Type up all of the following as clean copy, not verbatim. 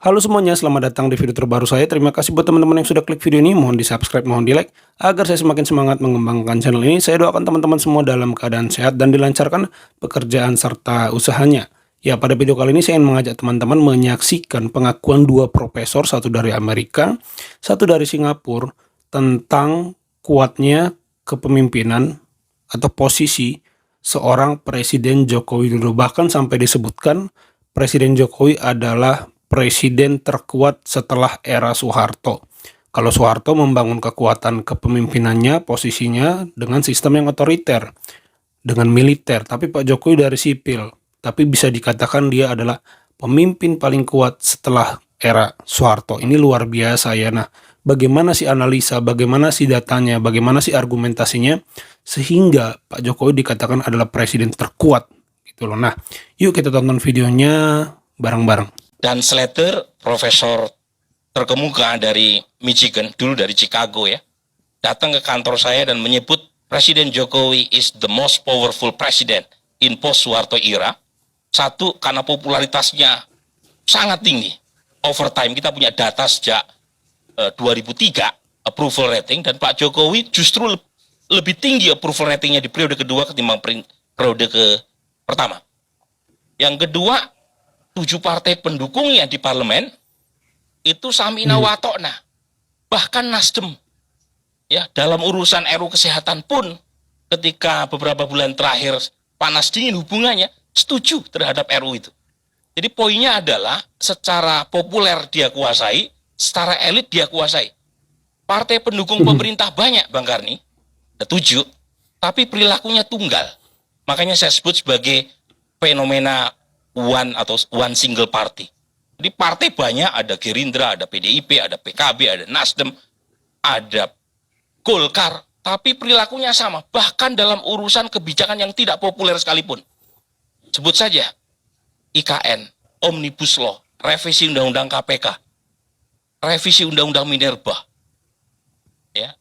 Halo semuanya, selamat datang di video terbaru saya. Terima kasih buat teman-teman yang sudah klik video ini. Mohon di-subscribe, mohon di-like, agar saya semakin semangat mengembangkan channel ini. Saya doakan teman-teman semua dalam keadaan sehat dan dilancarkan pekerjaan serta usahanya. Ya, pada video kali ini saya ingin mengajak teman-teman menyaksikan pengakuan dua profesor, satu dari Amerika, satu dari Singapura, tentang kuatnya kepemimpinan atau posisi seorang Presiden Joko Widodo. Bahkan sampai disebutkan Presiden Jokowi adalah presiden terkuat setelah era Soeharto. Kalau Soeharto membangun kekuatan kepemimpinannya, posisinya dengan sistem yang otoriter, dengan militer. Tapi Pak Jokowi dari sipil. Tapi bisa dikatakan dia adalah pemimpin paling kuat setelah era Soeharto. Ini luar biasa ya. Nah, bagaimana sih analisa, bagaimana sih datanya, bagaimana sih argumentasinya, sehingga Pak Jokowi dikatakan adalah presiden terkuat. Gitu loh. Nah, yuk kita tonton videonya bareng-bareng. Dan Slater, profesor terkemuka dari Michigan, dulu dari Chicago ya, datang ke kantor saya dan menyebut Presiden Jokowi is the most powerful president in post-Soeharto era. Satu, karena popularitasnya sangat tinggi. Over time, kita punya data sejak 2003, approval rating, dan Pak Jokowi justru lebih tinggi approval ratingnya di periode kedua ketimbang periode pertama. Yang kedua, 7 partai pendukungnya di parlemen itu samina watokna, bahkan Nasdem ya, dalam urusan RUU kesehatan pun ketika beberapa bulan terakhir panas dingin hubungannya, setuju terhadap RUU itu. Jadi poinnya adalah secara populer dia kuasai, secara elit dia kuasai. Partai pendukung pemerintah banyak, Bang Karni, ada 7, tapi perilakunya tunggal. Makanya saya sebut sebagai fenomena one single party. Jadi partai banyak, ada Gerindra, ada PDIP, ada PKB, ada Nasdem, ada Golkar, tapi perilakunya sama, bahkan dalam urusan kebijakan yang tidak populer sekalipun. Sebut saja IKN, Omnibus Law, revisi Undang-Undang KPK, revisi Undang-Undang Minerba. Ya.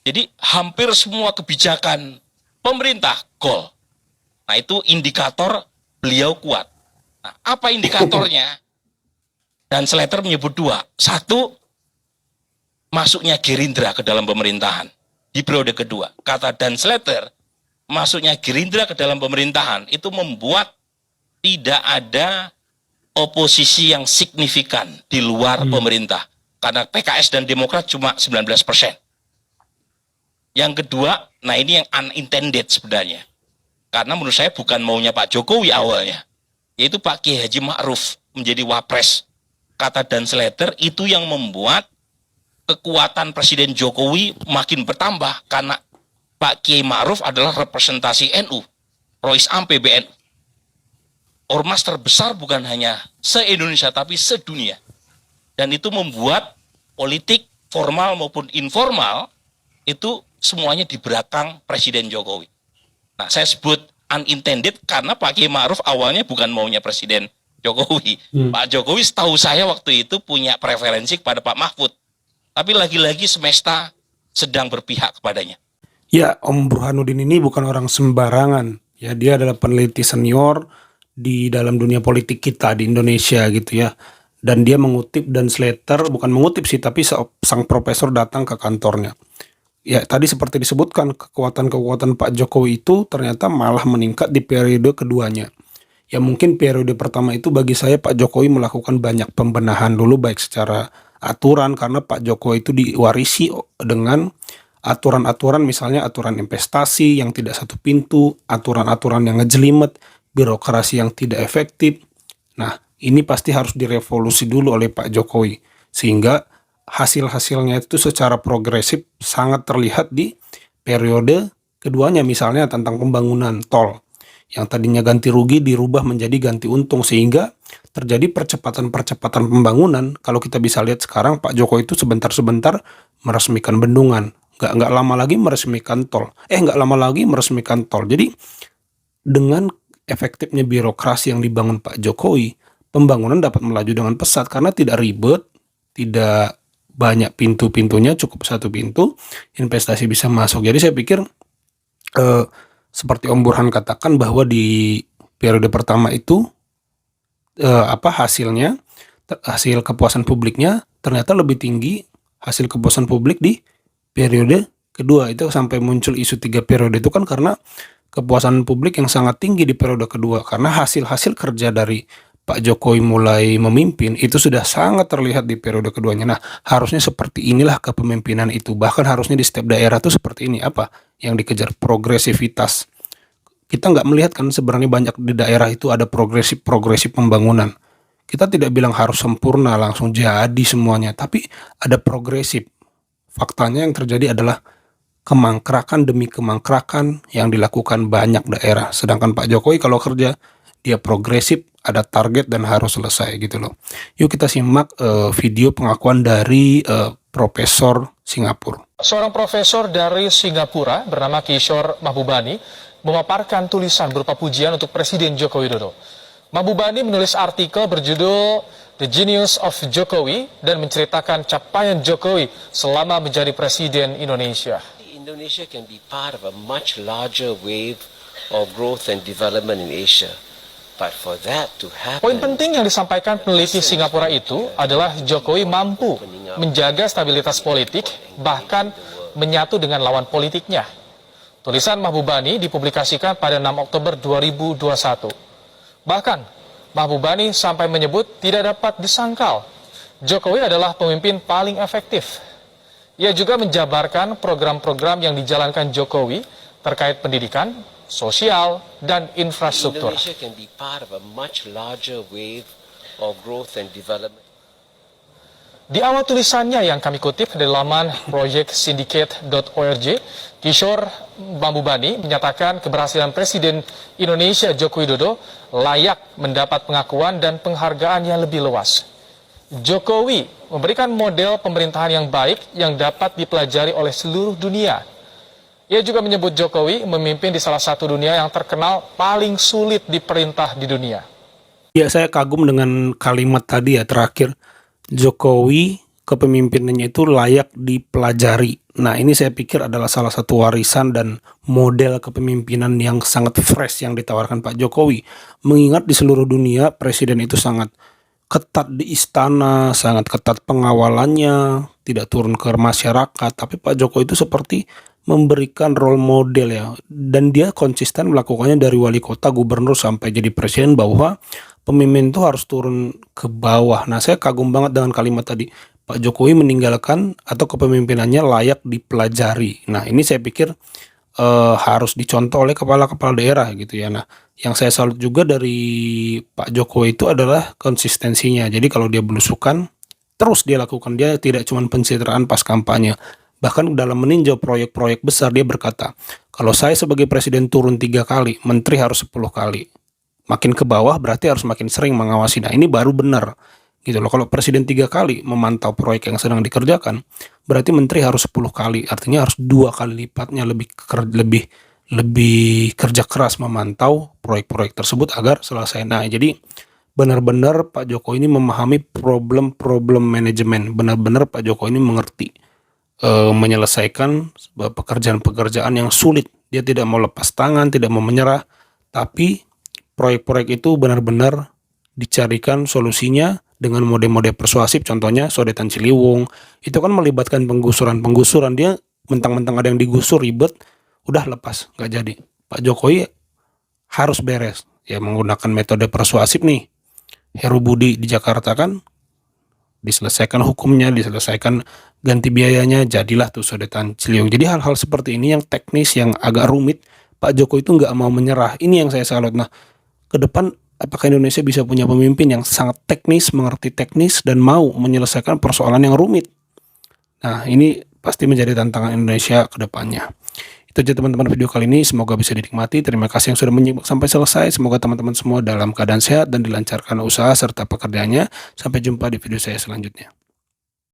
Jadi hampir semua kebijakan pemerintah gol. Nah, itu indikator beliau kuat. Nah, apa indikatornya? Dan Slater menyebut 2. Satu, masuknya Gerindra ke dalam pemerintahan di periode kedua. Kata Dan Slater, masuknya Gerindra ke dalam pemerintahan itu membuat tidak ada oposisi yang signifikan di luar pemerintah. Karena PKS dan Demokrat cuma 19%. Yang kedua, nah ini yang unintended sebenarnya. Karena menurut saya bukan maunya Pak Jokowi awalnya, yaitu Pak Kiai Haji Ma'ruf menjadi wapres. Kata Dan Slater, itu yang membuat kekuatan Presiden Jokowi makin bertambah, karena Pak Kiai Ma'ruf adalah representasi NU, Rois Am PBNU. Ormas terbesar bukan hanya se-Indonesia, tapi sedunia. Dan itu membuat politik formal maupun informal, itu semuanya di belakang Presiden Jokowi. Nah, saya sebut unintended karena Pak Kiai Ma'ruf awalnya bukan maunya Presiden Jokowi. Pak Jokowi setahu saya waktu itu punya preferensi kepada Pak Mahfud. Tapi lagi-lagi semesta sedang berpihak kepadanya. Ya, Om Burhanuddin ini bukan orang sembarangan. Ya, dia adalah peneliti senior di dalam dunia politik kita di Indonesia gitu ya. Dan dia mengutip Dan Slater, bukan mengutip sih, tapi sang profesor datang ke kantornya. Ya, tadi seperti disebutkan, kekuatan-kekuatan Pak Jokowi itu ternyata malah meningkat di periode keduanya. Ya, mungkin periode pertama itu bagi saya Pak Jokowi melakukan banyak pembenahan dulu, baik secara aturan, karena Pak Jokowi itu diwarisi dengan aturan-aturan, misalnya aturan investasi yang tidak satu pintu, aturan-aturan yang ngejelimet, birokrasi yang tidak efektif. Nah, ini pasti harus direvolusi dulu oleh Pak Jokowi, sehingga hasil-hasilnya itu secara progresif sangat terlihat di periode keduanya, misalnya tentang pembangunan tol yang tadinya ganti rugi dirubah menjadi ganti untung, sehingga terjadi percepatan-percepatan pembangunan. Kalau kita bisa lihat sekarang, Pak Jokowi itu sebentar-sebentar meresmikan bendungan, nggak lama lagi meresmikan tol, nggak lama lagi meresmikan tol. Jadi dengan efektifnya birokrasi yang dibangun Pak Jokowi, pembangunan dapat melaju dengan pesat karena tidak ribet, tidak banyak pintu-pintunya, cukup satu pintu, investasi bisa masuk. Jadi saya pikir seperti Om Burhan katakan bahwa di periode pertama itu hasilnya hasil kepuasan publiknya ternyata lebih tinggi hasil kepuasan publik di periode kedua. Itu sampai muncul isu 3 periode itu kan karena kepuasan publik yang sangat tinggi di periode kedua, karena hasil-hasil kerja dari Pak Jokowi mulai memimpin itu sudah sangat terlihat di periode keduanya. Nah, harusnya seperti inilah kepemimpinan itu. Bahkan harusnya di setiap daerah itu seperti ini. Apa yang dikejar? Progresivitas. Kita nggak melihat kan sebenarnya banyak di daerah itu ada progresif pembangunan. Kita tidak bilang harus sempurna langsung jadi semuanya, tapi ada progresif. Faktanya yang terjadi adalah kemangkrakan demi kemangkrakan yang dilakukan banyak daerah. Sedangkan Pak Jokowi kalau kerja, dia progresif, ada target dan harus selesai gitu loh. Yuk kita simak video pengakuan dari Profesor Singapura. Seorang profesor dari Singapura bernama Kishore Mahbubani memaparkan tulisan berupa pujian untuk Presiden Joko Widodo. Mahbubani menulis artikel berjudul The Genius of Jokowi dan menceritakan capaian Jokowi selama menjadi Presiden Indonesia. Indonesia can be part of a much larger wave of growth and development in Asia. But for that to happen, Poin penting yang disampaikan peneliti Singapura itu adalah Jokowi mampu menjaga stabilitas politik, bahkan menyatu dengan lawan politiknya. Tulisan Mahbubani dipublikasikan pada 6 Oktober 2021. Bahkan, Mahbubani sampai menyebut tidak dapat disangkal Jokowi adalah pemimpin paling efektif. Ia juga menjabarkan program-program yang dijalankan Jokowi terkait pendidikan, sosial, dan infrastruktur. Indonesia can be part of a much larger wave of growth and development. Di awal tulisannya yang kami kutip dari laman projectsyndicate.org, Kishore Mahbubani menyatakan keberhasilan Presiden Indonesia Joko Widodo layak mendapat pengakuan dan penghargaan yang lebih luas. Jokowi memberikan model pemerintahan yang baik yang dapat dipelajari oleh seluruh dunia. Ia juga menyebut Jokowi memimpin di salah satu dunia yang terkenal paling sulit diperintah di dunia. Ya, saya kagum dengan kalimat tadi ya terakhir. Jokowi kepemimpinannya itu layak dipelajari. Nah, ini saya pikir adalah salah satu warisan dan model kepemimpinan yang sangat fresh yang ditawarkan Pak Jokowi. Mengingat di seluruh dunia presiden itu sangat ketat di istana, sangat ketat pengawalannya, tidak turun ke masyarakat. Tapi Pak Jokowi itu seperti memberikan role model ya. Dan dia konsisten melakukannya dari wali kota, gubernur sampai jadi presiden, bahwa pemimpin itu harus turun ke bawah. Nah, saya kagum banget dengan kalimat tadi. Pak Jokowi meninggalkan atau kepemimpinannya layak dipelajari. Nah, ini saya pikir harus dicontoh oleh kepala-kepala daerah gitu ya. Nah, yang saya salut juga dari Pak Jokowi itu adalah konsistensinya. Jadi kalau dia belusukan, terus dia lakukan. Dia tidak cuma pencitraan pas kampanye. Bahkan dalam meninjau proyek-proyek besar, dia berkata, kalau saya sebagai presiden turun 3 kali, menteri harus 10 kali. Makin ke bawah berarti harus makin sering mengawasi. Nah, ini baru benar gitu loh. Kalau presiden 3 kali memantau proyek yang sedang dikerjakan, berarti menteri harus 10 kali. Artinya harus 2 kali lipatnya lebih kerja keras memantau proyek-proyek tersebut agar selesai. Nah, jadi benar-benar Pak Jokowi ini memahami problem manajemen. Benar-benar Pak Jokowi ini mengerti menyelesaikan pekerjaan-pekerjaan yang sulit. Dia tidak mau lepas tangan, tidak mau menyerah, tapi proyek-proyek itu benar-benar dicarikan solusinya dengan mode-mode persuasif. Contohnya Sodetan Ciliwung, itu kan melibatkan penggusuran. Dia mentang-mentang ada yang digusur ribet, udah lepas, nggak jadi. Pak Jokowi harus beres, ya menggunakan metode persuasif nih. Heru Budi di Jakarta kan diselesaikan hukumnya, diselesaikan ganti biayanya, jadilah tuh Sodetan Ciliwung. Jadi hal-hal seperti ini yang teknis, yang agak rumit, Pak Jokowi itu nggak mau menyerah. Ini yang saya salut. Nah, ke depan apakah Indonesia bisa punya pemimpin yang sangat teknis, mengerti teknis, dan mau menyelesaikan persoalan yang rumit? Nah, ini pasti menjadi tantangan Indonesia ke depannya. Itu aja teman-teman video kali ini, semoga bisa dinikmati. Terima kasih yang sudah menyimak sampai selesai. Semoga teman-teman semua dalam keadaan sehat dan dilancarkan usaha serta pekerjaannya. Sampai jumpa di video saya selanjutnya.